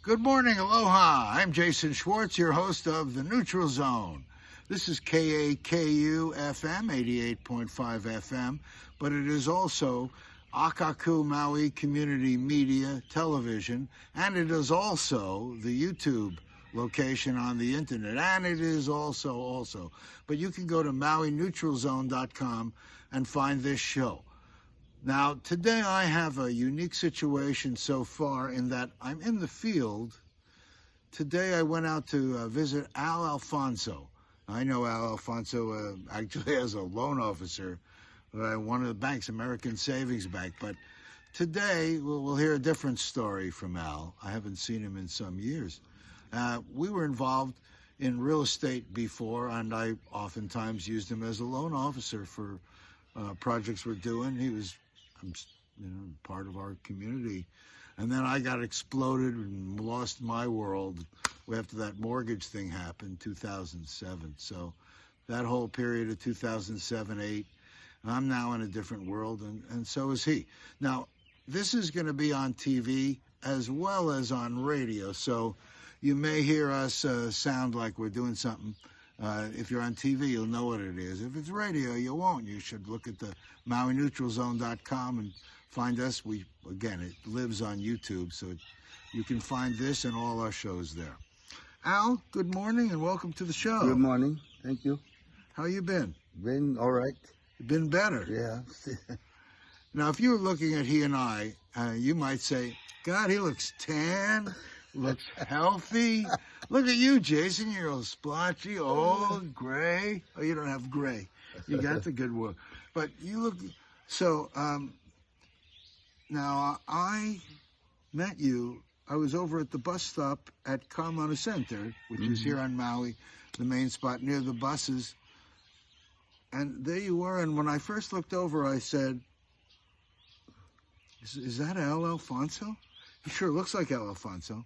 Good morning, aloha. I'm Jason Schwartz, your host of The Neutral Zone. This is KAKU FM, 88.5 FM, but it is also Akaku Maui Community Media Television, and it is also the YouTube location on the internet, and it is also. But you can go to MauiNeutralZone.com and find this show. Now, today I have a unique situation so far in that I'm in the field. Today I went out to visit Alfonzo. I know Alfonzo actually as a loan officer at one of the banks, American Savings Bank. But today we'll hear a different story from Al. I haven't seen him in some years. We were involved in real estate before, and I oftentimes used him as a loan officer for projects we're doing. He was part of our community. And then I got exploded and lost my world after that mortgage thing happened, 2007. So that whole period of 2007, 8, I'm now in a different world, and so is he. Now, this is going to be on TV as well as on radio, so you may hear us sound like we're doing something. If you're on TV, you'll know what it is. If it's radio, you won't. You should look at the MauiNeutralZone.com and find us. Again, it lives on YouTube, so you can find this and all our shows there. Al, good morning and welcome to the show. Good morning. Thank you. How you been? Been all right. Been better? Yeah. Now, if you were looking at he and I, you might say, God, he looks tan, looks healthy. Look at you, Jason. You're all splotchy, old, gray. Oh, you don't have gray. You got the good word. But you look... So, now, I met you. I was over at the bus stop at Kaimana Center, which is here on Maui, the main spot near the buses. And there you were. And when I first looked over, I said, is that Alfonzo? He sure looks like Alfonzo.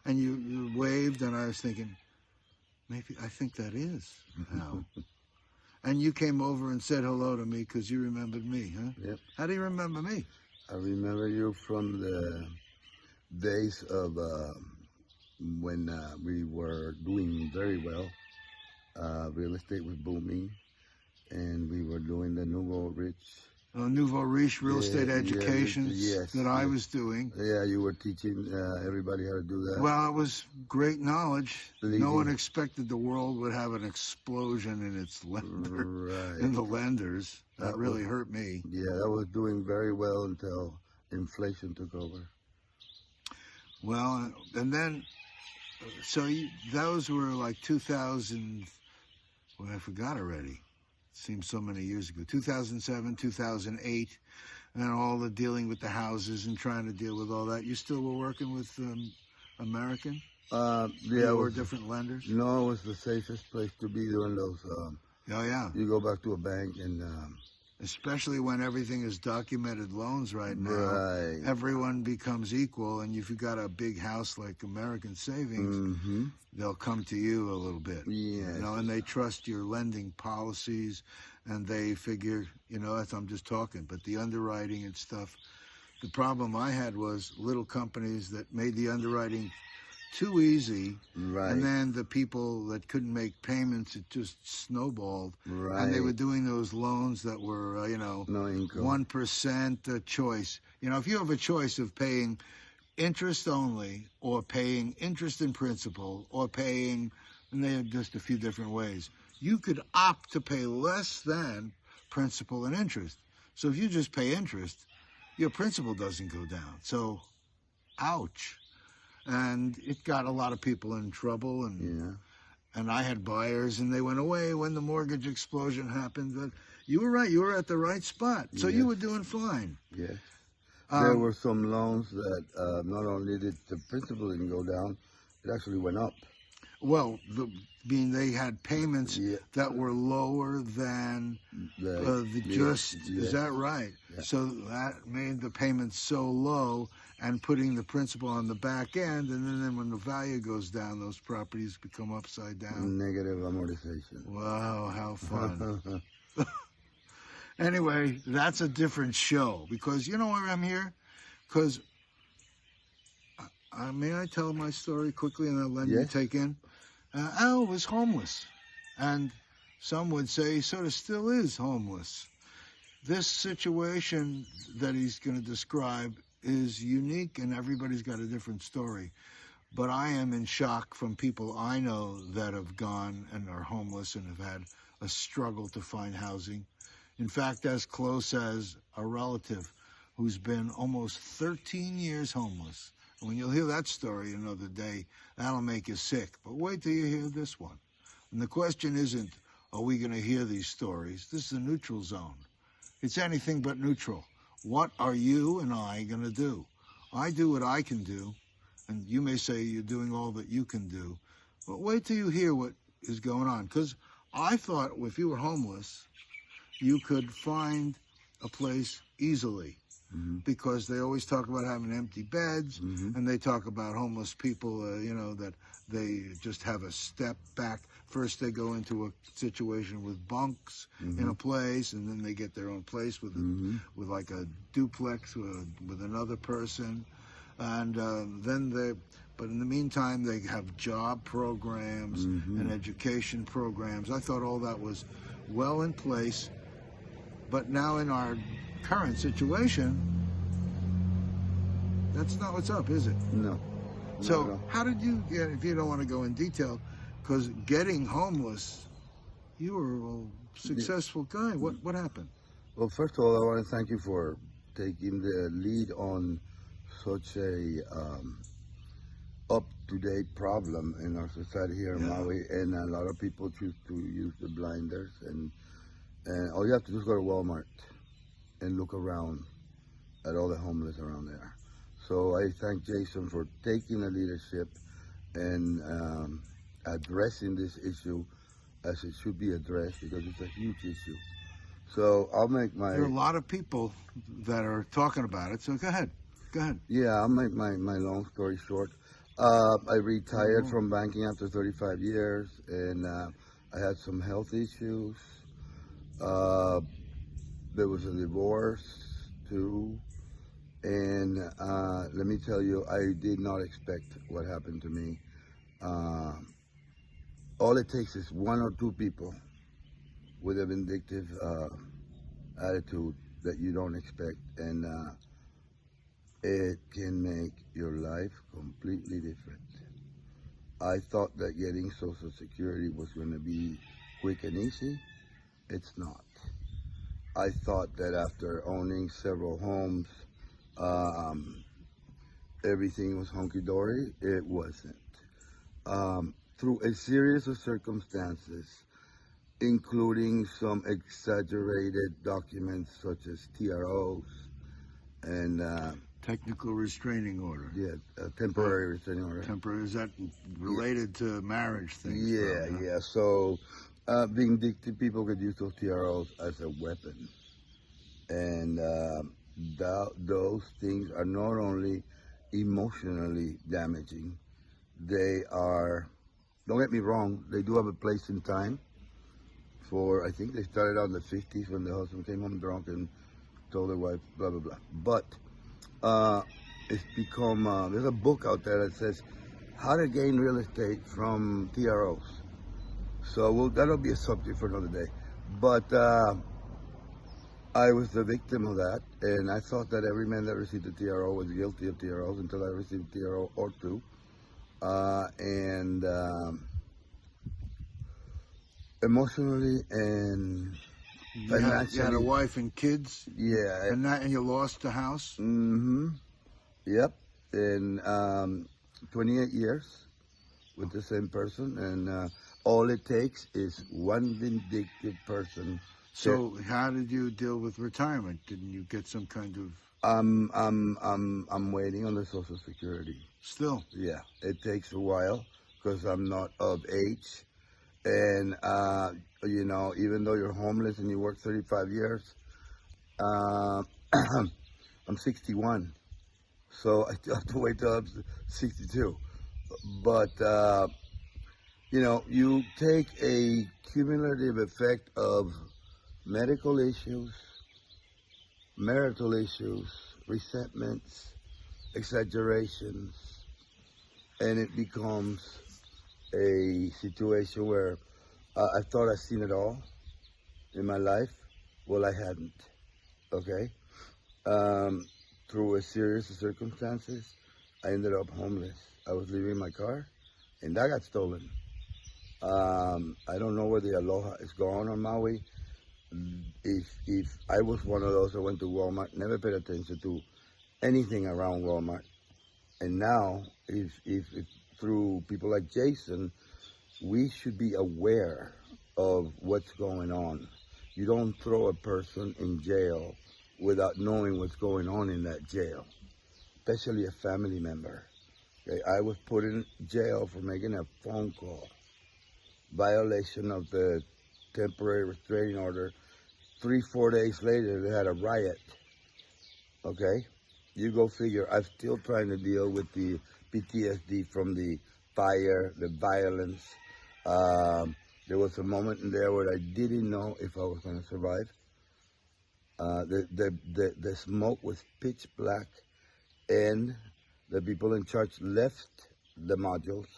And you waved, and I was thinking, maybe I think that is Al. And you came over and said hello to me because you remembered me, huh? Yep. How do you remember me? I remember you from the days of when we were doing very well. Real estate was booming, and we were doing the Nouveau Riche real estate education that I was doing. Yeah, you were teaching everybody how to do that. Well, it was great knowledge. No one expected the world would have an explosion in its in the lenders. That really hurt me. Yeah, that was doing very well until inflation took over. Well, and then, so those were like 2000, well, I forgot already. Seems so many years ago. 2007, 2008, and all the dealing with the houses and trying to deal with all that. You still were working with American? Yeah. Or different lenders? No, it was the safest place to be doing those. Oh, yeah. You go back to a bank and... especially when everything is documented loans right now. Right. Everyone becomes equal, and if you've got a big house like American Savings, they'll come to you a little bit. Yes. And they trust your lending policies, and they figure, I'm just talking, but the underwriting and stuff. The problem I had was little companies that made the underwriting too easy, right. And then the people that couldn't make payments, it just snowballed, right. And they were doing those loans that were, no income. 1% choice. If you have a choice of paying interest only, or paying interest in principal, or paying, and they had just a few different ways, you could opt to pay less than principal and interest. So if you just pay interest, your principal doesn't go down. So, ouch. And it got a lot of people in trouble, and I had buyers, and they went away when the mortgage explosion happened. But you were right; you were at the right spot, so you were doing fine. Yes, there were some loans that not only did the principal didn't go down, it actually went up. Well, they had payments that were lower than is that right? Yeah. So that made the payments so low, and putting the principal on the back end, and then when the value goes down, those properties become upside down. Negative amortization. Wow, how fun. Anyway, that's a different show, because you know why I'm here? Because May I tell my story quickly and then let you Yes. take in? Al was homeless, and some would say he sort of still is homeless. This situation that he's going to describe is unique, and everybody's got a different story. But I am in shock from people I know that have gone and are homeless and have had a struggle to find housing. In fact, as close as a relative who's been almost 13 years homeless. And when you'll hear that story another day, that'll make you sick. But wait till you hear this one. And the question isn't, are we going to hear these stories? This is the neutral zone. It's anything but neutral. What are you and I going to do? I do what I can do, and you may say you're doing all that you can do, but wait till you hear what is going on. Because I thought if you were homeless, you could find a place easily. Mm-hmm. Because they always talk about having empty beds, Mm-hmm. and they talk about homeless people, that they just have a step back. First they go into a situation with bunks in a place, and then they get their own place with with like a duplex with another person, and but in the meantime they have job programs and education programs. I thought all that was well in place, but now in our current situation, that's not what's up, is it? No. So how did you get, if you don't want to go in detail, because getting homeless, you were a successful guy. What happened? Well, first of all, I want to thank you for taking the lead on such a up-to-date problem in our society here in Maui, and a lot of people choose to use the blinders, and all you have to do is go to Walmart and look around at all the homeless around there. So I thank Jason for taking the leadership and addressing this issue as it should be addressed, because it's a huge issue. So I'll make my... There are a lot of people that are talking about it, so go ahead. Yeah, I'll make my long story short. I retired from banking after 35 years, and I had some health issues. There was a divorce, too. And let me tell you, I did not expect what happened to me. All it takes is one or two people with a vindictive attitude that you don't expect, and it can make your life completely different. I thought that getting Social Security was going to be quick and easy. It's not. I thought that after owning several homes, everything was hunky-dory. It wasn't. Through a series of circumstances, including some exaggerated documents such as TROs and Technical restraining order. temporary restraining order. Temporary, is that related to marriage things? Yeah. So vindictive people could use those TROs as a weapon, and those things are not only emotionally damaging, they are, don't get me wrong, they do have a place in time. I think they started out in the 50s when the husband came home drunk and told their wife blah blah blah, but it's become, there's a book out there that says how to gain real estate from TROs. So that'll be a subject for another day, but I was the victim of that, and I thought that every man that received a TRO was guilty of TROs until I received a TRO or two. Emotionally and financially. You had a wife and kids? Yeah. And you lost the house? Yep. And 28 years with the same person, and all it takes is one vindictive person. So how did you deal with retirement? Didn't you get some kind of... I'm waiting on the Social Security. Still? Yeah, it takes a while because I'm not of age, and even though you're homeless and you work 35 years, I'm 61, so I still have to wait till I'm 62. But you take a cumulative effect of medical issues, marital issues, resentments, exaggerations, and it becomes a situation where I thought I'd seen it all in my life. Well, I hadn't. Okay. Um, Through a series of circumstances, I ended up homeless. I was leaving my car, and that got stolen. I don't know where the Aloha is gone on Maui. If I was one of those that went to Walmart, never paid attention to anything around Walmart, and now if through people like Jason, we should be aware of what's going on. You don't throw a person in jail without knowing what's going on in that jail, especially a family member. Okay, I was put in jail for making a phone call, violation of the temporary restraining order. 3-4 days later, they had a riot. Okay, you go figure. I'm still trying to deal with the PTSD from the fire, the violence. There was a moment in there where I didn't know if I was going to survive. The smoke was pitch black, and the people in charge left the modules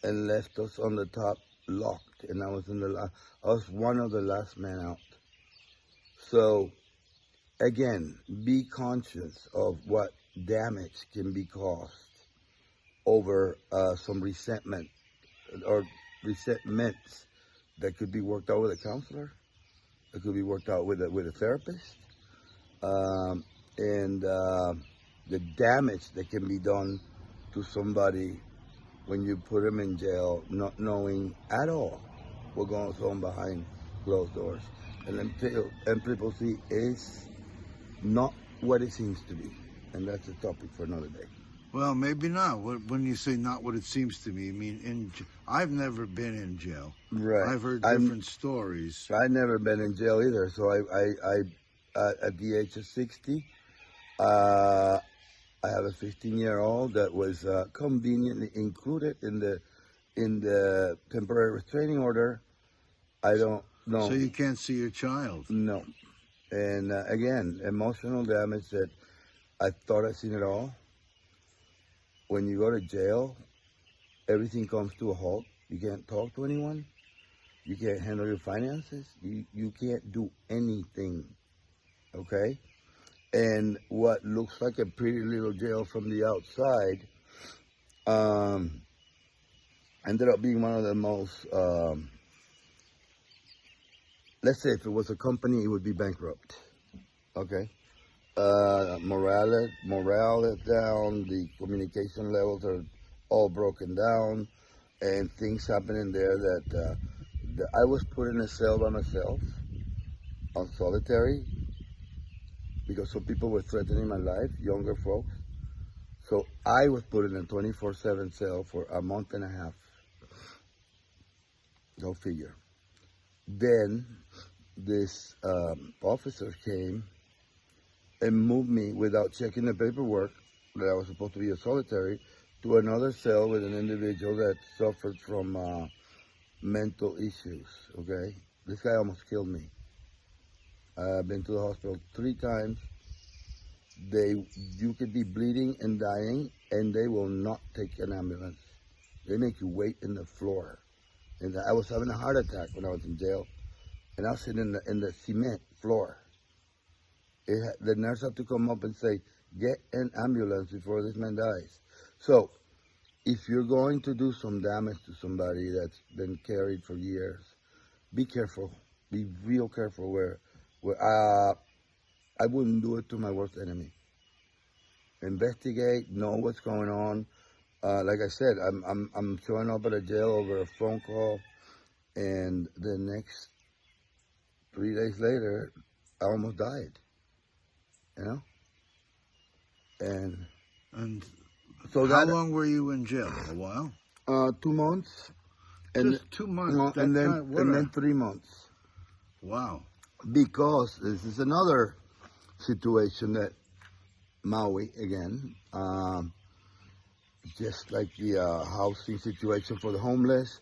and left us on the top locked, and I was one of the last men out. So again, be conscious of what damage can be caused over some resentment or resentments that could be worked out with a counselor. It could be worked out with a therapist, and the damage that can be done to somebody when you put them in jail, not knowing at all what goes on behind closed doors. And people see it's not what it seems to be, and that's a topic for another day. Well, maybe not. When you say not what it seems to me, I mean, I've never been in jail. Right. I've heard different stories. I've never been in jail either. So I at the age of 60, I have a 15-year-old that was conveniently included in the temporary restraining order. I don't know. So you can't see your child? No. And again, emotional damage that I thought I'd seen it all. When you go to jail, everything comes to a halt. You can't talk to anyone. You can't handle your finances. You can't do anything, okay? And what looks like a pretty little jail from the outside ended up being one of the most, let's say if it was a company, it would be bankrupt, okay? Morale is down, the communication levels are all broken down, and things happen in there that I was put in a cell by myself on solitary because some people were threatening my life, younger folks. So I was put in a 24/7 cell for a month and a half. Go figure. Then this officer came and moved me without checking the paperwork that I was supposed to be a solitary to another cell with an individual that suffered from mental issues, okay? This guy almost killed me. I've been to the hospital 3 times. You could be bleeding and dying, and they will not take an ambulance. They make you wait in the floor. And I was having a heart attack when I was in jail, and I was sitting in the cement floor. The nurse had to come up and say, get an ambulance before this man dies. So, if you're going to do some damage to somebody that's been carried for years, be careful. Be real careful where I wouldn't do it to my worst enemy. Investigate, know what's going on. Like I said, I'm showing up at a jail over a phone call, and the next 3 days later, I almost died. You know? And so how long were you in jail? A while? 2 months. Just 2 months? And then 3 months. Wow. Because this is another situation that Maui, again, just like the housing situation for the homeless,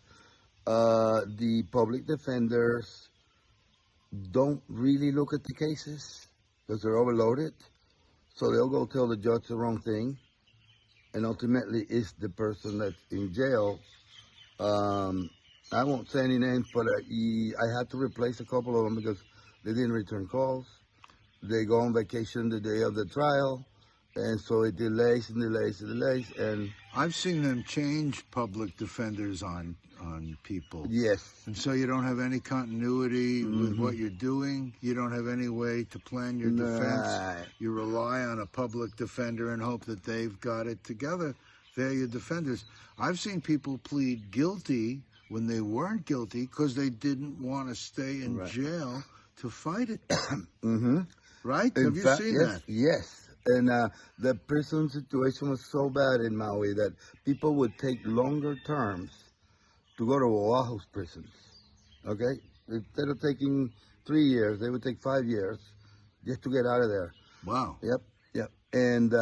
the public defenders don't really look at the cases because they're overloaded. So they'll go tell the judge the wrong thing, and ultimately it's the person that's in jail. I won't say any names, but I had to replace a couple of them because they didn't return calls. They go on vacation the day of the trial, and so it delays and delays and delays. And I've seen them change public defenders on people. yes, And so you don't have any continuity with what you're doing. You don't have any way to plan your defense. Right. You rely on a public defender and hope that they've got it together. They're your defenders. I've seen people plead guilty when they weren't guilty because they didn't want to stay in jail to fight it. Right? Have you seen that? Yes. And the prison situation was so bad in Maui that people would take longer terms to go to Oahu's prisons. Okay? Instead of taking 3 years, they would take 5 years just to get out of there. Wow. Yep. And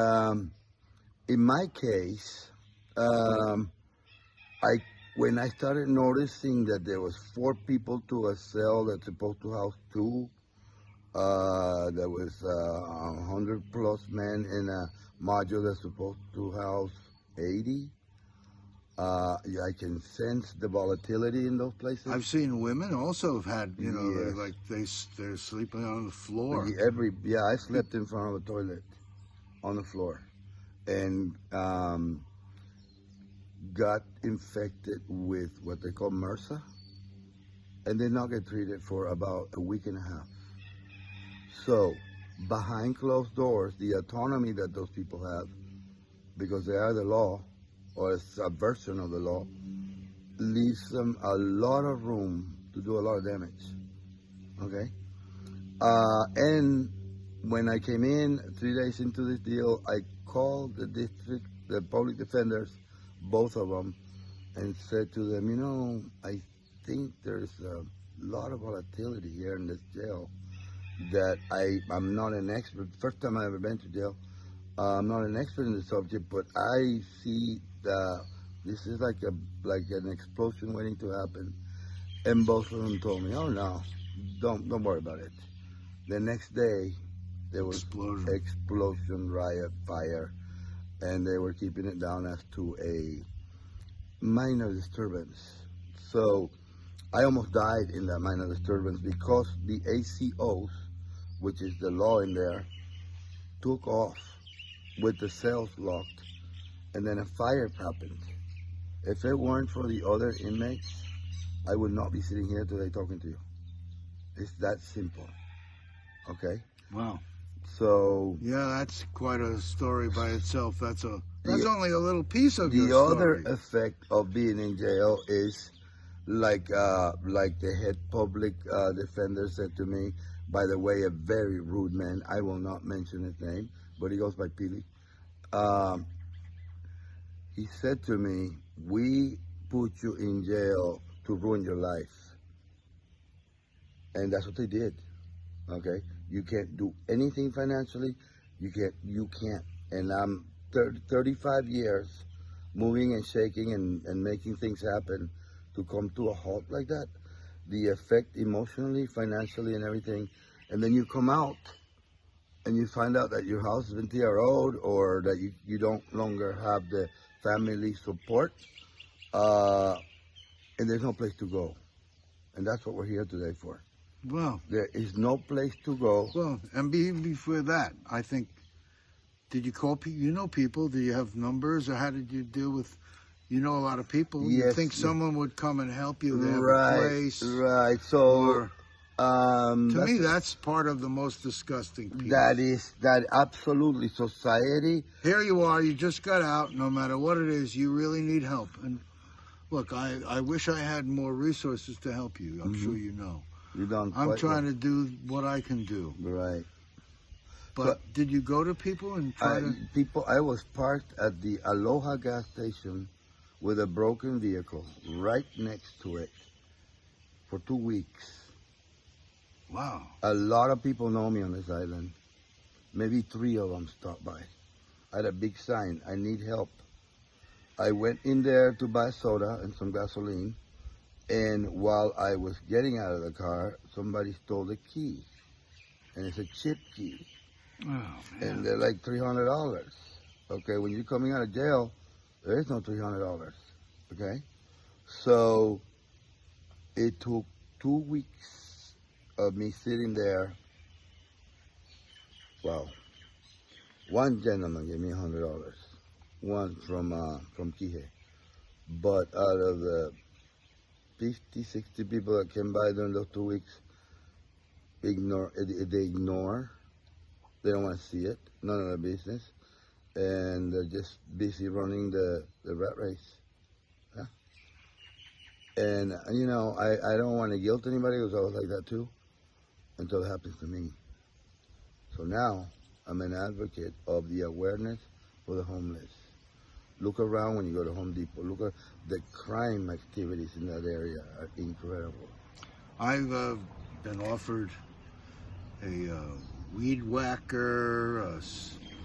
in my case, when I started noticing that there was 4 people to a cell that's supposed to house 2, there was 100 plus men in a module that's supposed to house 80. I can sense the volatility in those places. I've seen women also have had, they're sleeping on the floor. I slept in front of a toilet on the floor, and got infected with what they call MRSA, and did not get treated for about a week and a half. So, behind closed doors, the autonomy that those people have, because they are the law, or it's a version of the law, leaves them a lot of room to do a lot of damage. Okay? And when I came in 3 days into this deal, I called the public defenders, both of them, and said to them, I think there's a lot of volatility here in this jail that I'm not an expert. First time I ever been to jail. I'm not an expert in the subject, but I see this is like an explosion waiting to happen. And both of them told me, "Oh no, don't worry about it." The next day, there was explosion, riot, fire, and they were keeping it down as to a minor disturbance. So I almost died in that minor disturbance because the ACOs, which is the law in there, took off with the cells locked, and then a fire happened. If it weren't for the other inmates, I would not be sitting here today talking to you. It's that simple. Okay? Wow. So yeah, that's quite a story by itself. That's only a little piece of your story. The other effect of being in jail is like the head public defender said to me, by the way, a very rude man. I will not mention his name, but he goes by Pili. He said to me, "We put you in jail to ruin your life." And that's what they did. Okay? You can't do anything financially. You can't. And I'm 35 years moving and shaking and making things happen to come to a halt like that. The effect emotionally, financially, and everything. And then you come out and you find out that your house has been TRO'd, or that you don't longer have the family support, and there's no place to go. And that's what we're here today for. Well, there is no place to go. Well, and before that, I think, did you call people? You know people? Do you have numbers, or how did you deal with? You know a lot of people. Yes, you think someone would come and help you? They have right, a place, right? So, to me, that's part of the most disgusting piece. That absolutely society. Here you are. You just got out. No matter what it is, you really need help. And look, I wish I had more resources to help you. I'm sure you know. I'm trying to do what I can do. Right. But did you go to people and try to... I was parked at the Aloha gas station with a broken vehicle right next to it for 2 weeks. Wow. A lot of people know me on this island. Maybe 3 of them stopped by. I had a big sign, "I need help." I went in there to buy soda and some gasoline. And while I was getting out of the car, somebody stole the key. And it's a chip key. Oh, man. And they're like $300. Okay, when you're coming out of jail, there is no $300. Okay, so it took 2 weeks of me sitting there. Wow. One gentleman gave me $100. One from Kihei. But out of the 50, 60 people that came by during those 2 weeks, they ignore. They don't want to see it. None of their business. And they're just busy running the rat race. Yeah. And, you know, I don't want to guilt anybody because I was like that too until it happens to me. So now I'm an advocate of the awareness for the homeless. Look around when you go to Home Depot. Look at the crime activities in that area are incredible. I've been offered a weed whacker,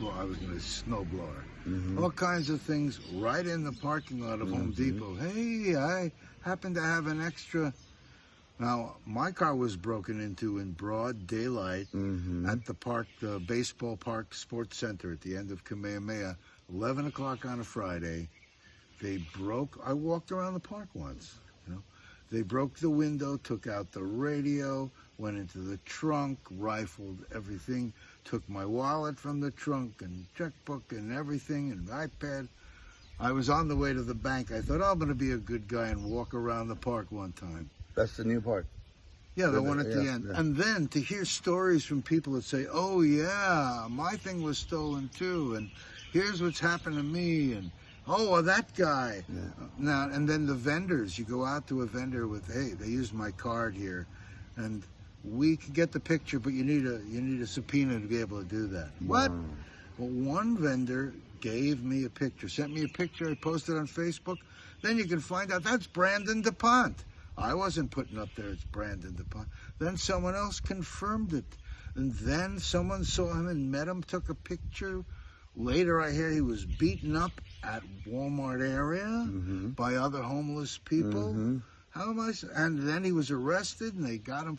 I was going to snowblower, all kinds of things right in the parking lot of Home Depot. Hey, I happen to have an extra. Now, my car was broken into in broad daylight at the park, the baseball park sports center at the end of Kamehameha, 11 o'clock on a Friday. I walked around the park once, you know. They broke the window, took out the radio, went into the trunk, rifled everything, took my wallet from the trunk and checkbook and everything and iPad. I was on the way to the bank. I thought, I'm going to be a good guy and walk around the park one time. That's the new park. Yeah, the one at the end. Yeah. And then to hear stories from people that say, oh, yeah, my thing was stolen too, and here's what's happened to me, and oh, well, that guy. Yeah. Now, and then the vendors, you go out to a vendor with, hey, they used my card here, and we can get the picture, but you need a subpoena to be able to do that. Wow. What? Well, one vendor gave me a picture, sent me a picture, I posted on Facebook. Then you can find out that's Brandon DuPont. I wasn't putting up there, it's Brandon DuPont. Then someone else confirmed it. And then someone saw him and met him, took a picture. Later I hear he was beaten up at Walmart area by other homeless people. How am I? And then he was arrested and they got him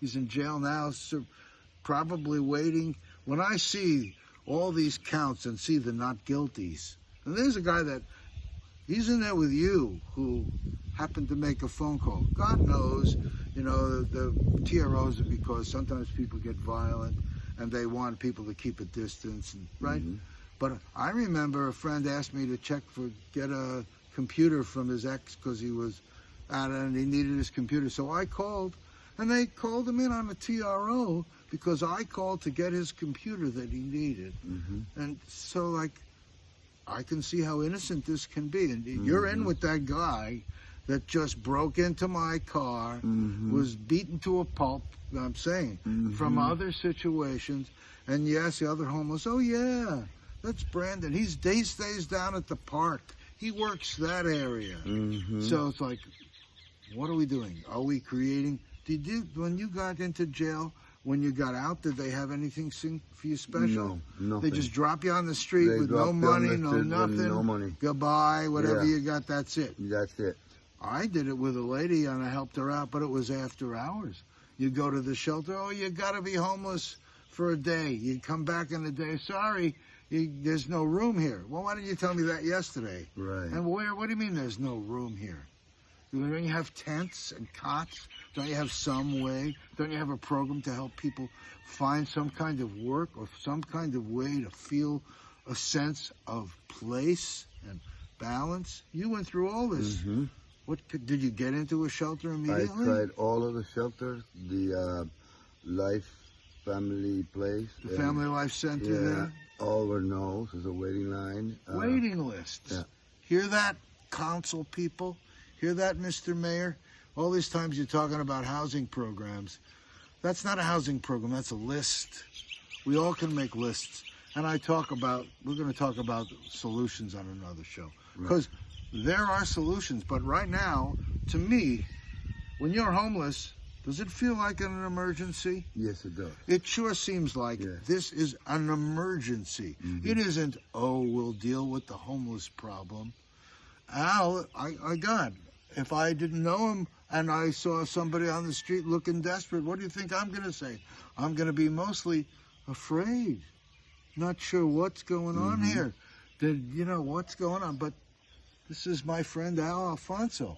he's in jail now, so probably waiting. When I see all these counts and see the not guilties, and there's a guy that, he's in there with you who happened to make a phone call. God knows, you know, the TROs are because sometimes people get violent and they want people to keep a distance, right? But I remember a friend asked me to get a computer from his ex because he was at it and he needed his computer. So I called, and they called him in on a TRO because I called to get his computer that he needed. And so, like, I can see how innocent this can be. And you're in with that guy that just broke into my car, was beaten to a pulp, I'm saying, from other situations. And yes, the other homeless, oh yeah, that's Brandon. He stays down at the park. He works that area. So it's like, what are we doing? Are we creating? When you got into jail, when you got out, did they have anything for you special? No, they just drop you on the street with no money, no nothing. No money. Goodbye, whatever you got, that's it. That's it. I did it with a lady and I helped her out, but it was after hours. You go to the shelter, oh, you got to be homeless for a day. You come back in a day, sorry, there's no room here. Well, why didn't you tell me that yesterday? Right. And what do you mean there's no room here? Don't you have tents and cots? Don't you have some way? Don't you have a program to help people find some kind of work or some kind of way to feel a sense of place and balance? You went through all this. Did you get into a shelter immediately? I tried all of the shelters, the Life Family Place. The Family Life Center there? All were no. There's a waiting line. Waiting lists. Yeah. Hear that, council people? Hear that, Mr. Mayor? All these times you're talking about housing programs. That's not a housing program, that's a list. We all can make lists. And we're going to talk about solutions on another show. Because there are solutions, but right now, to me, when you're homeless, does it feel like an emergency? Yes, it does. It sure seems like this is an emergency. It isn't, we'll deal with the homeless problem. If I didn't know him and I saw somebody on the street looking desperate, what do you think I'm going to say? I'm going to be mostly afraid, not sure what's going on here. Did you know what's going on? But this is my friend Alfonzo,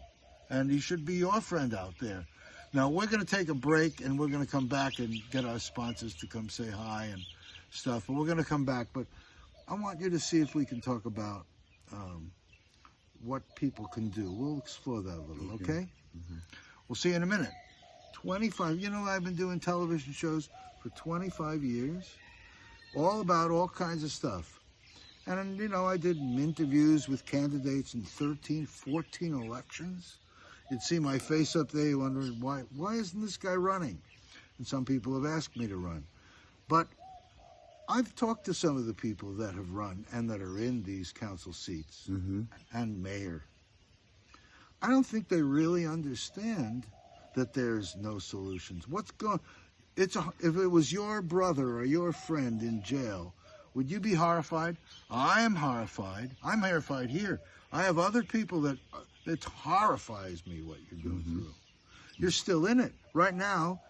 and he should be your friend out there. Now, we're going to take a break, and we're going to come back and get our sponsors to come say hi and stuff. But we're going to come back. But I want you to see if we can talk about what people can do. We'll explore that a little, okay? Mm-hmm. We'll see you in a minute. 25, I've been doing television shows for 25 years, all about all kinds of stuff. And, I did interviews with candidates in 13, 14 elections. You'd see my face up there, you wondering, why isn't this guy running? And some people have asked me to run. But I've talked to some of the people that have run and that are in these council seats and mayor. I don't think they really understand that there's no solutions. If it was your brother or your friend in jail, would you be horrified? I am horrified. I'm horrified here. I have other people that it horrifies me what you're going through. You're still in it. Right now,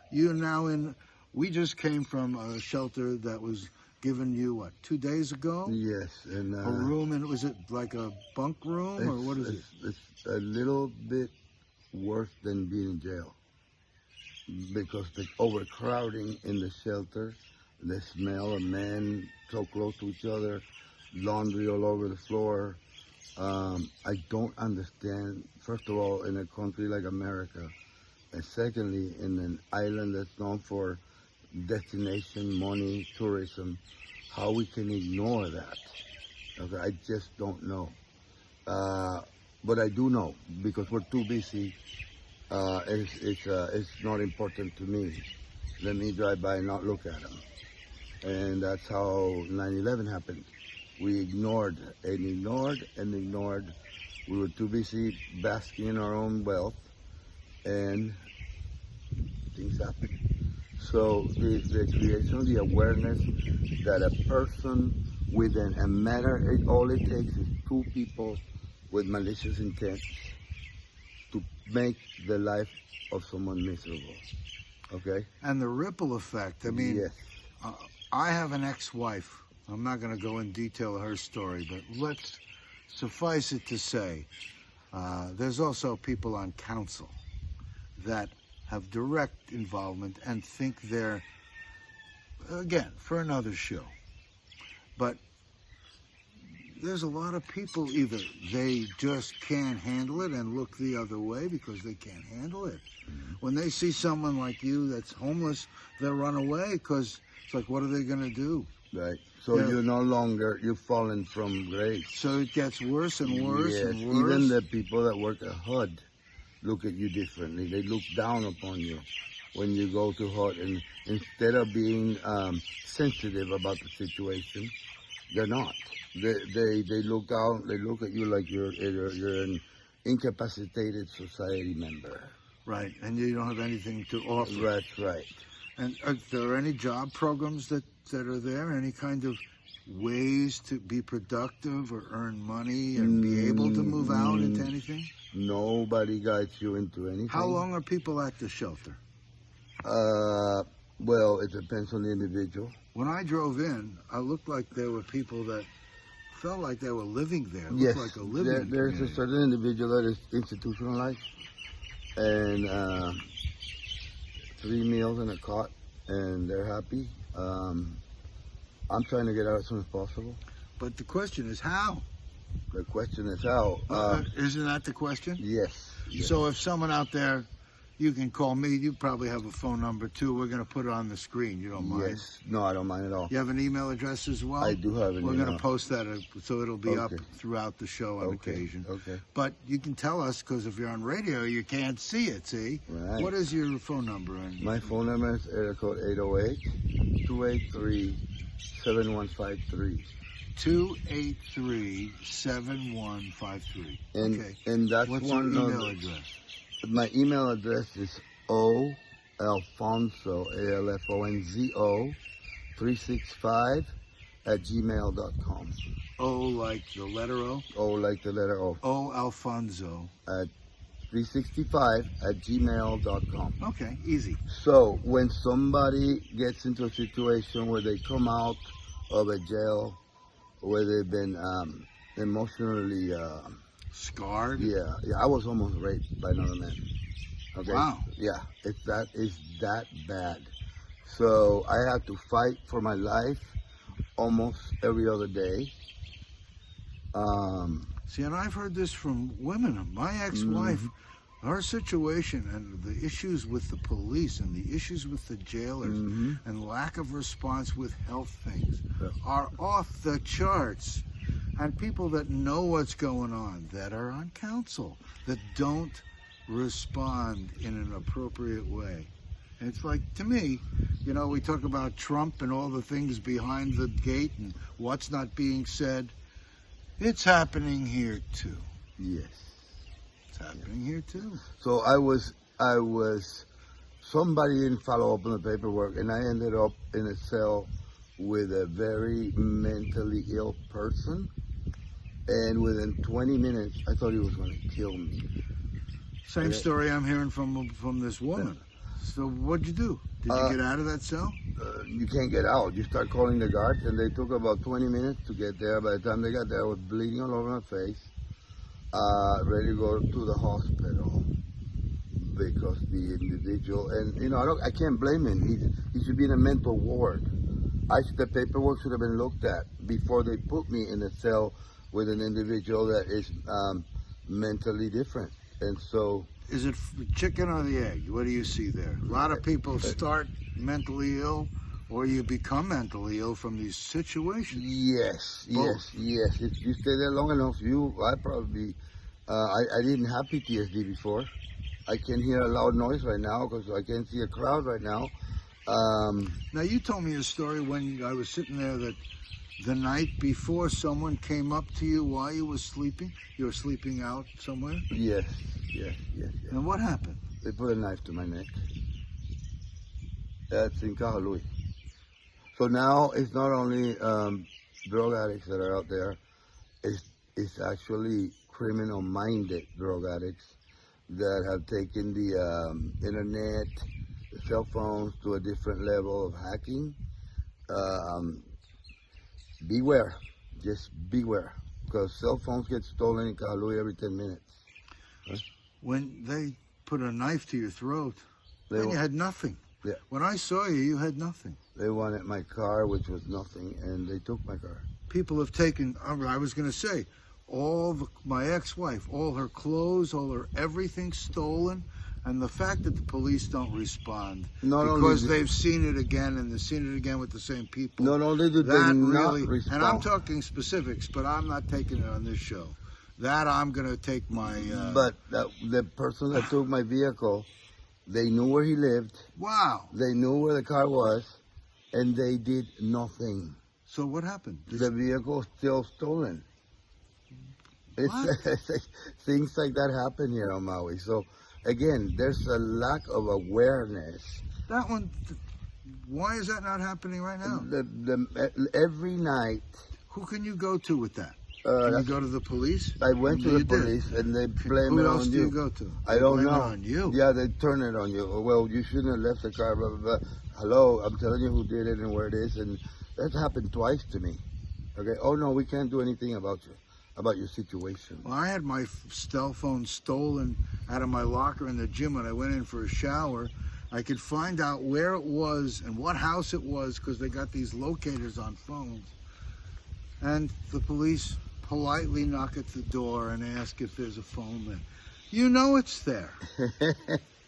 we just came from a shelter that was given you, 2 days ago? Yes. And a room, and was it like a bunk room, or what is it? It's a little bit worse than being in jail, because the overcrowding in the shelter, the smell of men so close to each other, laundry all over the floor. I don't understand, first of all, in a country like America, and secondly, in an island that's known for destination, money, tourism, how we can ignore that. Okay, I just don't know. But I do know, because we're too busy. It's not important to me. Let me drive by and not look at them. And that's how 9/11 happened. We ignored and ignored and ignored. We were too busy basking in our own wealth, and things happened. So the creation of the awareness that a person within a matter, all it takes is two people with malicious intent to make the life of someone miserable. Okay? And the ripple effect. I mean, yes. I have an ex-wife. I'm not going to go in detail of her story, but let's suffice it to say, there's also people on council that have direct involvement and think they're, again, for another show. But there's a lot of people, either they just can't handle it and look the other way because they can't handle it. Mm-hmm. When they see someone like you that's homeless, they'll run away because it's like, what are they going to do? Right. So you're no longer, you've fallen from grace. So it gets worse and worse and worse. Even the people that work at HUD look at you differently. They look down upon you when you go to HUD. And instead of being sensitive about the situation, they're not. They look out, they look at you like you're an incapacitated society member. Right, and you don't have anything to offer. That's right. And are there any job programs that are there? Any kind of ways to be productive or earn money and be able to move out into anything? Nobody guides you into anything. How long are people at the shelter? Well, it depends on the individual. When I drove in, I looked like there were people that felt like they were living there. It yes, looked like a living there's community. A certain individual that is institutionalized, and 3 meals in a cot, and they're happy. I'm trying to get out as soon as possible. But the question is how? The question is how. Isn't that the question? Yes. So if someone out there, you can call me. You probably have a phone number too. We're going to put it on the screen. You don't mind? Yes. No, I don't mind at all. You have an email address as well? I do have an email. We're going to post that so it'll be up throughout the show on occasion. Okay. But you can tell us, because if you're on radio, you can't see it, see? Right. What is your phone number? My phone number is area code 808-283-7153. 283-7153. Okay. And that's What's one your email address? My email address is Alfonzo, ALFONZO, 365 @gmail.com. O like the letter O? O like the letter O. O Alfonzo. At 365 @gmail.com. Okay, easy. So when somebody gets into a situation where they come out of a jail where they've been emotionally. Scarred? Yeah, I was almost raped by another man. Okay. Wow. Yeah, it's that bad. So I had to fight for my life almost every other day. See, and I've heard this from women. My ex-wife, Mhm. her situation and the issues with the police and the issues with the jailers Mhm. and lack of response with health things Yeah. are off the charts. And people that know what's going on, that are on counsel, that don't respond in an appropriate way. And it's like, to me, you know, we talk about Trump and all the things behind the gate and what's not being said. It's happening here too. Yes. It's happening here too. So I was. Somebody didn't follow up on the paperwork, and I ended up in a cell with a very mentally ill person. And within 20 minutes, I thought he was going to kill me. Same story I'm hearing from this woman. So what'd you do? Did you get out of that cell? You can't get out. You start calling the guards, and they took about 20 minutes to get there. By the time they got there, I was bleeding all over my face, ready to go to the hospital because the individual, and you know, I can't blame him. He should be in a mental ward. The paperwork should have been looked at before they put me in a cell with an individual that is mentally different. And so, is it the chicken or the egg? What do you see there? A lot of people start mentally ill, or you become mentally ill from these situations. yes. If you stay there long enough, I probably, I didn't have PTSD before. I can hear a loud noise right now because I can't see a crowd right now. Now, you told me a story when I was sitting there that the night before someone came up to you while you were sleeping. You were sleeping out somewhere? Yes. And what happened? They put a knife to my neck. That's in Kahalui. So now it's not only drug addicts that are out there. It's actually criminal-minded drug addicts that have taken the internet, the cell phones to a different level of hacking. Beware, just beware, because cell phones get stolen in Kahalui every 10 minutes. Right? When they put a knife to your throat, then you had nothing. Yeah. When I saw you, you had nothing. They wanted my car, which was nothing, and they took my car. People have taken, I was going to say, my ex-wife, all her clothes, all her everything stolen. And the fact that the police don't respond because they've seen it again and they've seen it again with the same people. Not only do they not respond. And I'm talking specifics, but I'm not taking it on this show. That I'm going to take my... But the person that took my vehicle, they knew where he lived. Wow. They knew where the car was, and they did nothing. So what happened? The vehicle still stolen. What? Things like that happen here on Maui. So... Again, there's a lack of awareness. That one, why is that not happening right now? Every night. Who can you go to with that? Can you go to the police? I went to the police and they blame it on you. Who else do you go to? I don't know. Blame it on you? Yeah, they turn it on you. Well, you shouldn't have left the car, blah, blah, blah. Hello, I'm telling you who did it and where it is. And that's happened twice to me. Okay, oh no, we can't do anything about your situation. Well, I had my cell phone stolen out of my locker in the gym when I went in for a shower. I could find out where it was and what house it was because they got these locators on phones. And the police politely knock at the door and ask if there's a phone there. You know it's there.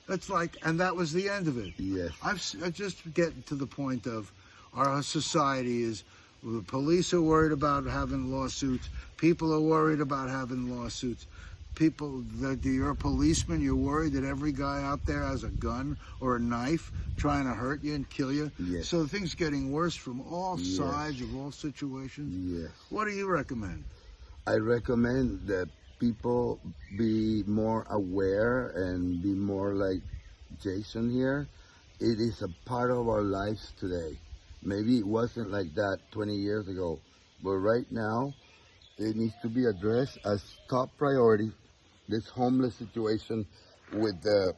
That's like, and that was the end of it. Yes. I just get to the point of our society is, the police are worried about having lawsuits. People are worried about having lawsuits. People, you're a policeman, you're worried that every guy out there has a gun or a knife trying to hurt you and kill you. Yes. So things getting worse from all sides of all situations. Yes. What do you recommend? I recommend that people be more aware and be more like Jason here. It is a part of our lives today. Maybe it wasn't like that 20 years ago, but right now it needs to be addressed as top priority. This homeless situation with the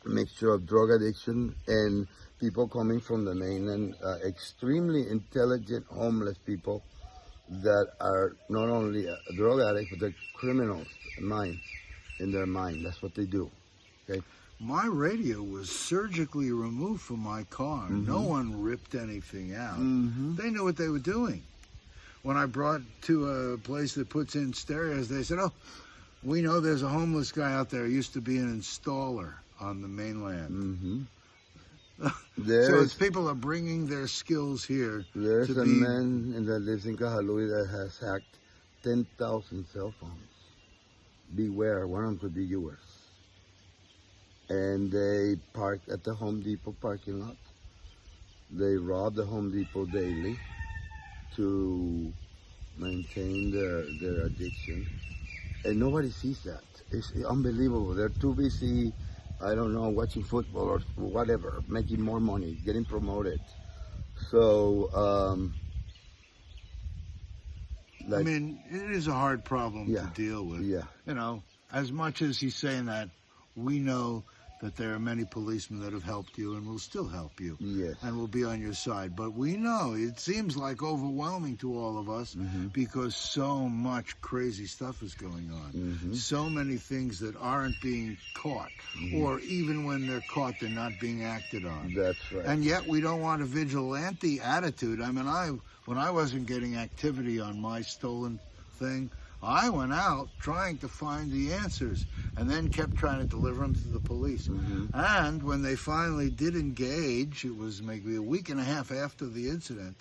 mixture of drug addiction and people coming from the mainland, extremely intelligent homeless people that are not only drug addicts, but they're criminals in their mind. That's what they do. Okay. My radio was surgically removed from my car. No one ripped anything out. They knew what they were doing. When I brought to a place that puts in stereos, they said, "Oh, we know there's a homeless guy out there. He used to be an installer on the mainland." So it's people are bringing their skills here. There's a man that lives in Kahalui that has hacked 10,000 cell phones. Beware, one of them could be yours. And they park at the Home Depot parking lot. They rob the Home Depot daily to maintain their addiction. And nobody sees that. It's unbelievable. They're too busy, I don't know, watching football or whatever, making more money, getting promoted. So, I mean, it is a hard problem to deal with. Yeah. You know, as much as he's saying that, we know that there are many policemen that have helped you and will still help you. Yes. And will be on your side. But we know it seems like overwhelming to all of us because so much crazy stuff is going on. So many things that aren't being caught. Or even when they're caught, they're not being acted on. That's right. And yet we don't want a vigilante attitude. I mean, when I wasn't getting activity on my stolen thing, I went out trying to find the answers and then kept trying to deliver them to the police. And when they finally did engage, it was maybe a week and a half after the incident,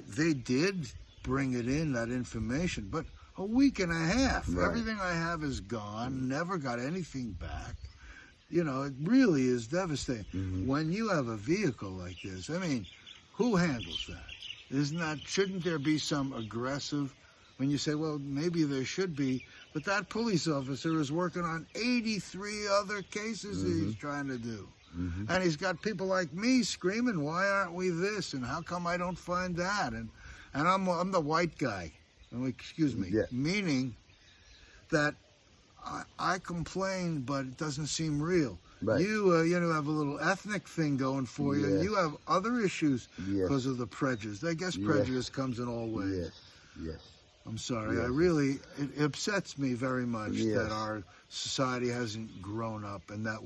they did bring it in, that information, but a week and a half. Right. Everything I have is gone, never got anything back. You know, it really is devastating. When you have a vehicle like this, I mean, who handles that? Shouldn't there be some aggressive, when you say, well, maybe there should be, but that police officer is working on 83 other cases that he's trying to do. And he's got people like me screaming, why aren't we this? And how come I don't find that? And I'm the white guy. Excuse me. Yeah. Meaning that I complain, but it doesn't seem real. Right. You have a little ethnic thing going for you. Yes. You have other issues Yes. because of the prejudice. I guess prejudice comes in all ways. Yes. I'm sorry. Yes. It upsets me very much Yes. that our society hasn't grown up and that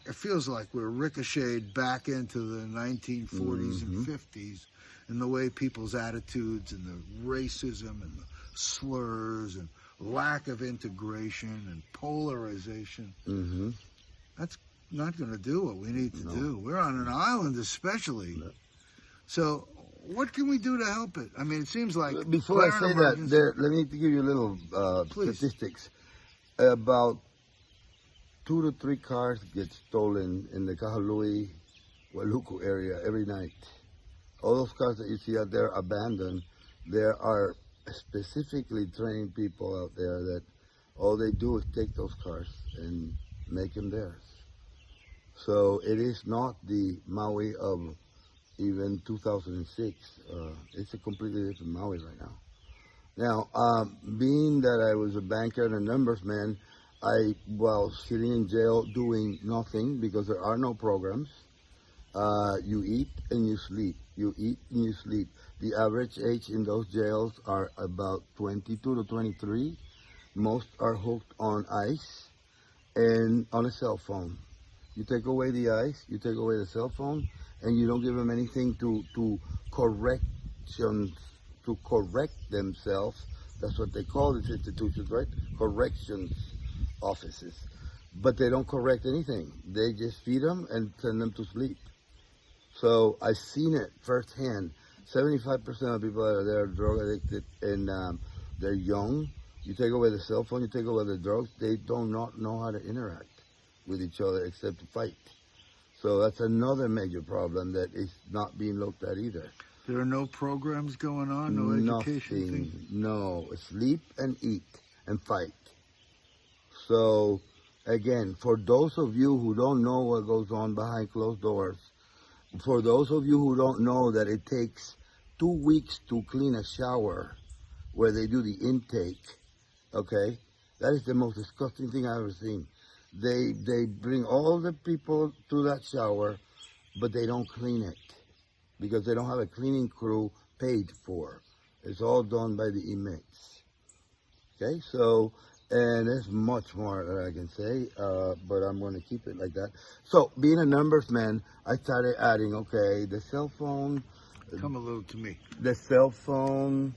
it feels like we're ricocheted back into the 1940s and 50s in the way people's attitudes and the racism and the slurs and lack of integration and polarization. That's not going to do what we need to do. We're on an island especially. So what can we do to help it? I mean, it seems like... Before I say that, let me give you a little statistics. About 2 to 3 cars get stolen in the Kahalui, Waluku area every night. All those cars that you see out there abandoned, there are specifically trained people out there that all they do is take those cars and make them theirs. So it is not the Maui of even 2006. It's a completely different Maui right now. Now, being that I was a banker and a numbers man, I was sitting in jail doing nothing because there are no programs. You eat and you sleep. You eat and you sleep. The average age in those jails are about 22 to 23. Most are hooked on ice and on a cell phone. You take away the ice, you take away the cell phone, and you don't give them anything to correct themselves. That's what they call these institutions, right? Corrections offices. But they don't correct anything. They just feed them and send them to sleep. So I've seen it firsthand. 75% of people that are there are drug addicted and they're young. You take away the cell phone, you take away the drugs, they do not know how to interact with each other except to fight. So that's another major problem that is not being looked at either. There are no programs going on, no education things? No, sleep and eat and fight. So again, for those of you who don't know what goes on behind closed doors, for those of you who don't know that it takes 2 weeks to clean a shower where they do the intake, okay, that is the most disgusting thing I've ever seen. They bring all the people to that shower, but they don't clean it because they don't have a cleaning crew paid for. It's all done by the inmates. Okay, so, and there's much more that I can say, but I'm going to keep it like that. So, being a numbers man, I started adding, okay, the cell phone. Come a little to me. The cell phone,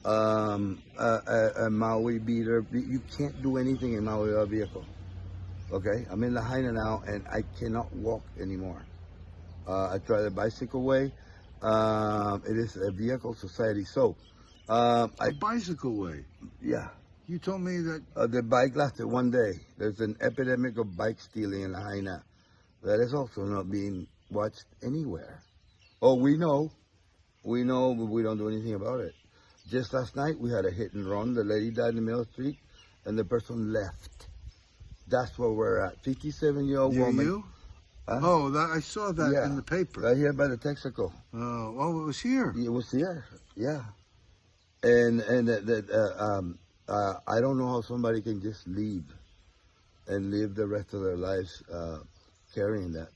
Okay. a Maui beater. You can't do anything in Maui without a vehicle. Okay, I'm in Lahaina now, and I cannot walk anymore. I try the bicycle way. It is a vehicle society. So, A bicycle way. yeah. You told me that. The bike lasted one day. There's an epidemic of bike stealing in Lahaina that is also not being watched anywhere. Oh, we know, but we don't do anything about it. Just last night, we had a hit and run. The lady died in the middle of the street, and the person left. That's where we're at. 57-year-old woman. You? Huh? Oh, I saw that in the paper. Right here by the Texaco. Oh, it was here. It was here, yeah. And I don't know how somebody can just leave and live the rest of their lives carrying that.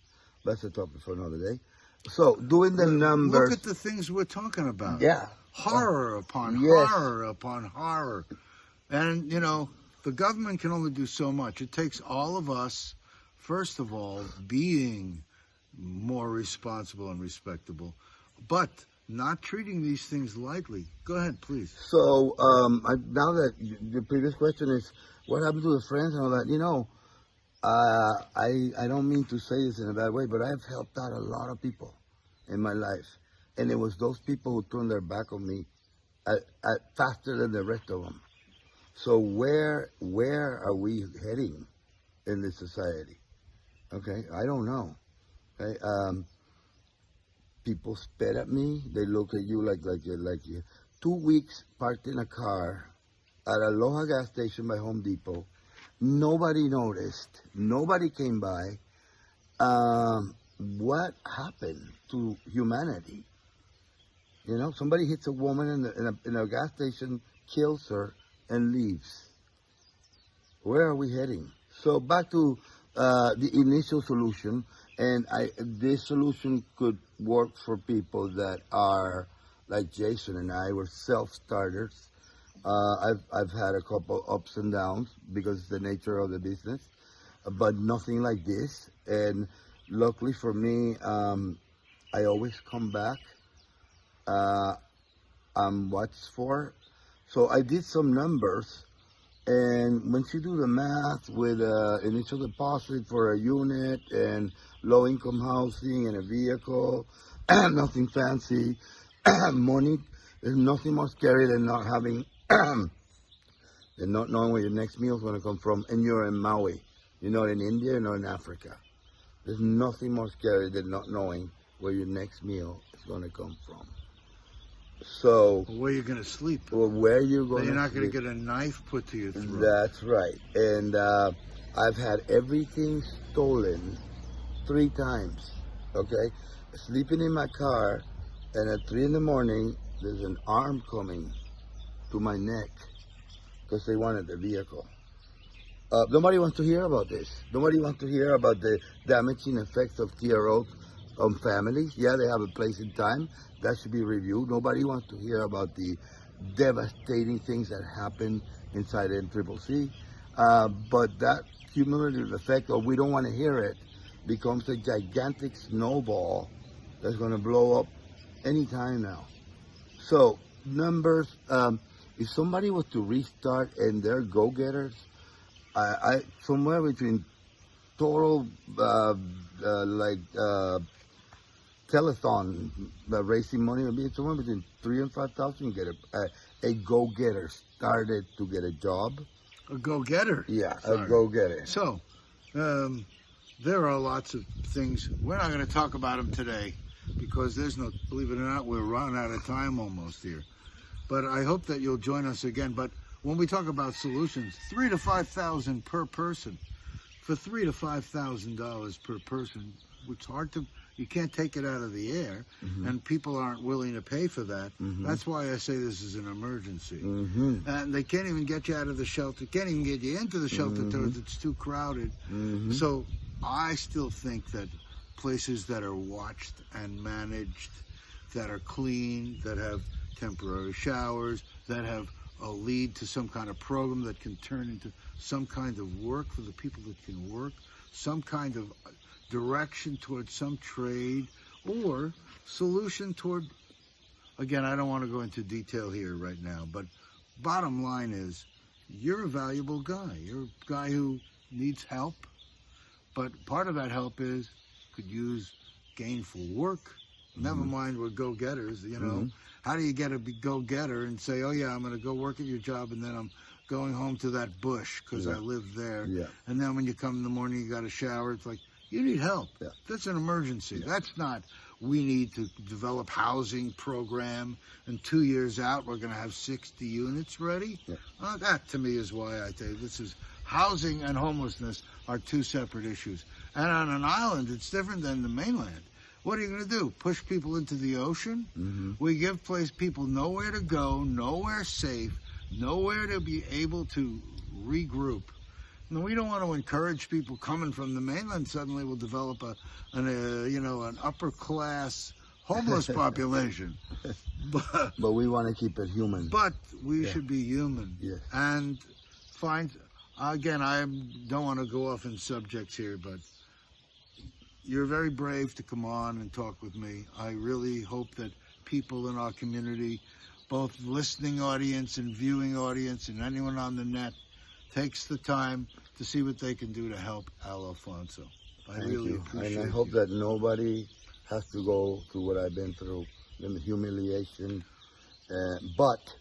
That's a topic for another day. So, doing the numbers. Look at the things we're talking about. Yeah. Horror upon Yes. horror upon horror. And, you know, the government can only do so much. It takes all of us, first of all, being more responsible and respectable, but not treating these things lightly. Go ahead, please. So, now that the previous question is, what happened to the friends and all that? You know, I don't mean to say this in a bad way, but I've helped out a lot of people in my life. And it was those people who turned their back on me faster than the rest of them. So where are we heading in this society? Okay, I don't know. Okay, people spit at me. They look at you like you. 2 weeks parked in a car at Aloha gas station by Home Depot. Nobody noticed. Nobody came by. What happened to humanity? You know, somebody hits a woman in a gas station, kills her, and leaves. Where are we heading? So back to the initial solution, and this solution could work for people that are like Jason and I. We're self-starters. I've had a couple ups and downs because it's the nature of the business, but nothing like this. And luckily for me, I always come back. I'm watched for. So I did some numbers, and once you do the math with initial deposit for a unit and low-income housing and a vehicle, nothing fancy, money, there's nothing more scary than not having, than not knowing where your next meal is going to come from, and you're in Maui. You're not in India, you're not in Africa. There's nothing more scary than not knowing where your next meal is going to come from. So, where you're going to sleep. Well, where you're going. You're not going to get a knife put to your throat. That's right. And I've had everything stolen 3 times. Okay, sleeping in my car, and at 3 in the morning, there's an arm coming to my neck because they wanted the vehicle. Nobody wants to hear about this. Nobody wants to hear about the damaging effects of TROs on families. Yeah, they have a place in time. That should be reviewed. Nobody wants to hear about the devastating things that happen inside NCCC. But that cumulative effect, or we don't want to hear it, becomes a gigantic snowball that's going to blow up any time now. So, numbers, if somebody was to restart and they're go-getters, I somewhere between total, telethon raising money would be somewhere between 3,000 and 5,000. Get a go-getter started to get a job. A go-getter. Yeah, Sorry. A go-getter. So, there are lots of things. We're not going to talk about them today because there's no. Believe it or not, we're running out of time almost here. But I hope that you'll join us again. But when we talk about solutions, $3,000 to $5,000 per person, for $3,000 to $5,000 per person, it's hard to. You can't take it out of the air, and people aren't willing to pay for that. That's why I say this is an emergency. And they can't even get you out of the shelter, can't even get you into the shelter because it's too crowded. So I still think that places that are watched and managed, that are clean, that have temporary showers, that have a lead to some kind of program that can turn into some kind of work for the people that can work, some kind of direction towards some trade, or solution toward, again, I don't want to go into detail here right now, but bottom line is, you're a valuable guy. You're a guy who needs help, but part of that help is, could use gainful work. Never mind we're go-getters, you know. How do you get a go-getter and say, oh yeah, I'm going to go work at your job, and then I'm going home to that bush because I live there. And then when you come in the morning, you got a shower. It's like, you need help. That's an emergency. That's not, we need to develop housing program, and 2 years out, we're going to have 60 units ready. That, to me, is why I say this is housing and homelessness are two separate issues. And on an island, it's different than the mainland. What are you going to do? Push people into the ocean? We give people nowhere to go, nowhere safe, nowhere to be able to regroup. And we don't want to encourage people coming from the mainland suddenly will develop an upper class homeless population. But we want to keep it human. But we should be human. And find, again, I don't want to go off in subjects here, but you're very brave to come on and talk with me. I really hope that people in our community, both listening audience and viewing audience and anyone on the net, takes the time to see what they can do to help Alfonso. I really appreciate it. And I hope that nobody has to go through what I've been through, the humiliation, but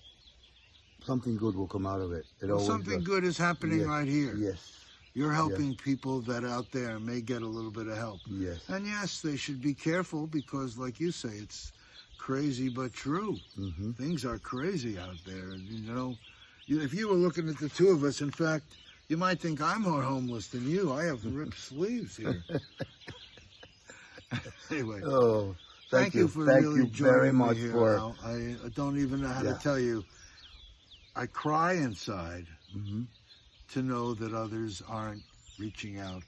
something good will come out of it. Something good is happening right here. Yes. You're helping people that out there may get a little bit of help. And yes, they should be careful because, like you say, it's crazy but true. Things are crazy out there. You know, if you were looking at the two of us, in fact, you might think I'm more homeless than you. I have ripped sleeves here. Anyway, thank you for really joining me here, Al. I don't even know how to tell you. I cry inside to know that others aren't reaching out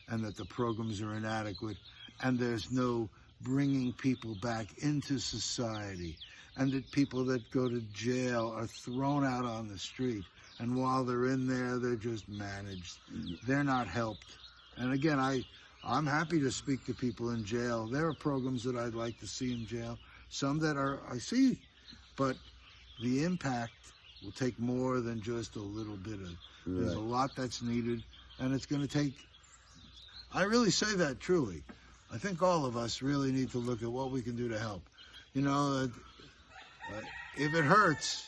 and that the programs are inadequate and there's no bringing people back into society, and that people that go to jail are thrown out on the street, and while they're in there, they're just managed. They're not helped. And again, I'm happy to speak to people in jail. There are programs that I'd like to see in jail, some that I see, but the impact will take more than just a little bit of, there's a lot that's needed, and it's going to take, I really say that truly. I think all of us really need to look at what we can do to help. You know, if it hurts,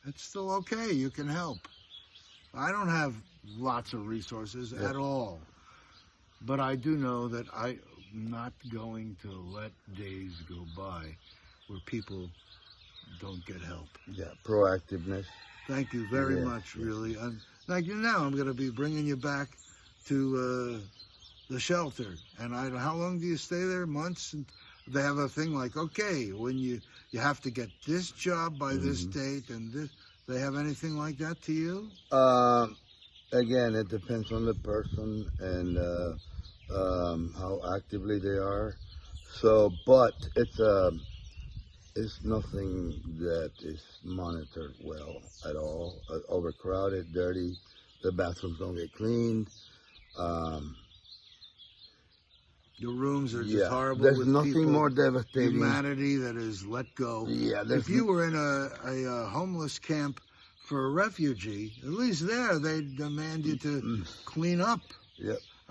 it's still okay. You can help. I don't have lots of resources at all, but I do know that I'm not going to let days go by where people don't get help. Proactiveness. Thank you very much, really. And thank you. Now I'm going to be bringing you back to the shelter. And how long do you stay there? Months? And they have a thing like, okay, when you have to get this job by this date and this. They have anything like that to you? Again, it depends on the person and how actively they are. So, but it's nothing that is monitored well at all. Overcrowded, dirty. The bathrooms don't get cleaned. The rooms are just horrible. There's with nothing people, more devastating. Humanity that is let go. If you were in a homeless camp for a refugee, at least there they demand you to clean up.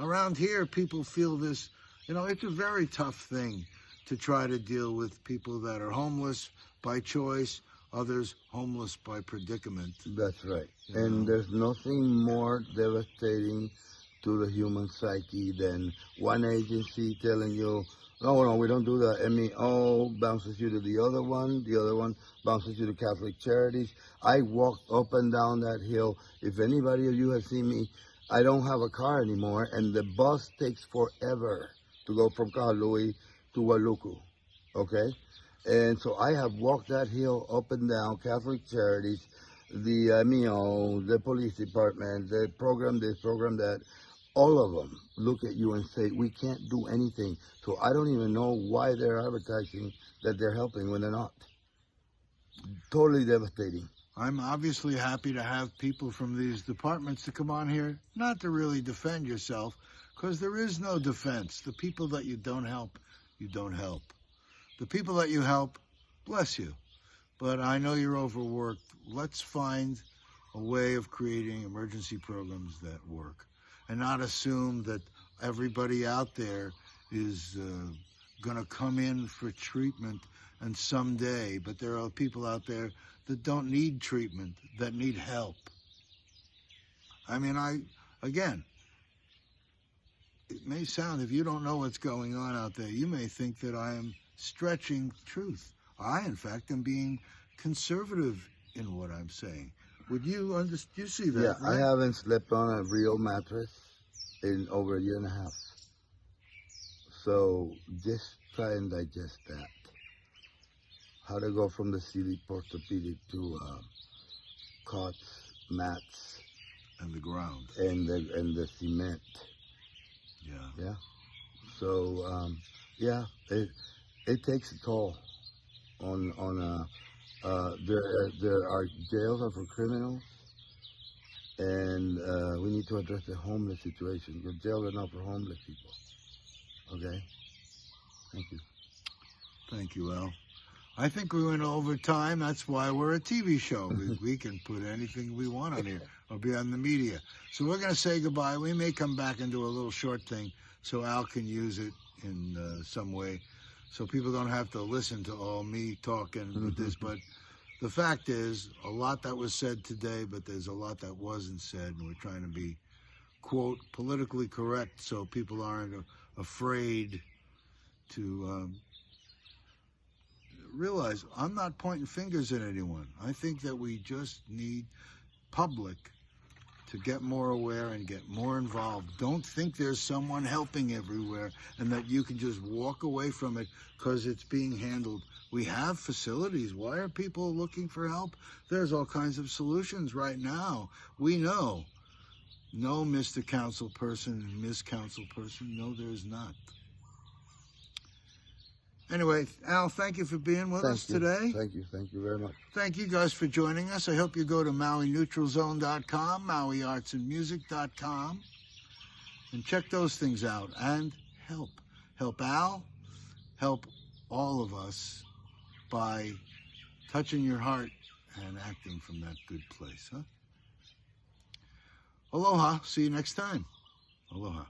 Around here, people feel this. You know, it's a very tough thing to try to deal with people that are homeless by choice, others homeless by predicament. That's right. And there's nothing more devastating to the human psyche than one agency telling you, no, we don't do that. MEO bounces you to the other one bounces you to Catholic Charities. I walked up and down that hill. If anybody of you has seen me, I don't have a car anymore, and the bus takes forever to go from Kahului to Waluku, okay? And so I have walked that hill up and down, Catholic Charities, the MEO, the police department, the program this, program that. All of them look at you and say, we can't do anything. So I don't even know why they're advertising that they're helping when they're not. Totally devastating. I'm obviously happy to have people from these departments to come on here, not to really defend yourself, because there is no defense. The people that you don't help, you don't help. The people that you help, bless you. But I know you're overworked. Let's find a way of creating emergency programs that work, and not assume that everybody out there is going to come in for treatment and someday, but there are people out there that don't need treatment, that need help. I mean, again, it may sound, if you don't know what's going on out there, you may think that I am stretching truth. I, in fact, am being conservative in what I'm saying. Would you you see that? Yeah, right? I haven't slept on a real mattress in over a year and a half. So just try and digest that. How to go from the Sleep orthopedic to cots, mats, And the ground. and the cement. Yeah. Yeah. So it takes a toll on there are jails are for criminals, and we need to address the homeless situation. The jails are not for homeless people. Okay. Thank you. Thank you, Al. I think we went over time. That's why we're a TV show. We can put anything we want on here or be on the media. So we're going to say goodbye. We may come back and do a little short thing so Al can use it in some way, so people don't have to listen to all me talking with this. But the fact is, a lot that was said today, but there's a lot that wasn't said, and we're trying to be, quote, politically correct so people aren't afraid to realize I'm not pointing fingers at anyone. I think that we just need public to get more aware and get more involved. Don't think there's someone helping everywhere and that you can just walk away from it because it's being handled. We have facilities. Why are people looking for help? There's all kinds of solutions right now. We know. No, Mr. Council Person, Miss Council Person. No, there's not. Anyway, Al, thank you for being with us today. Thank you very much. Thank you guys for joining us. I hope you go to MauiNeutralZone.com, MauiArtsAndMusic.com, and check those things out. And help. Help Al, help all of us by touching your heart and acting from that good place, huh? Aloha. See you next time. Aloha.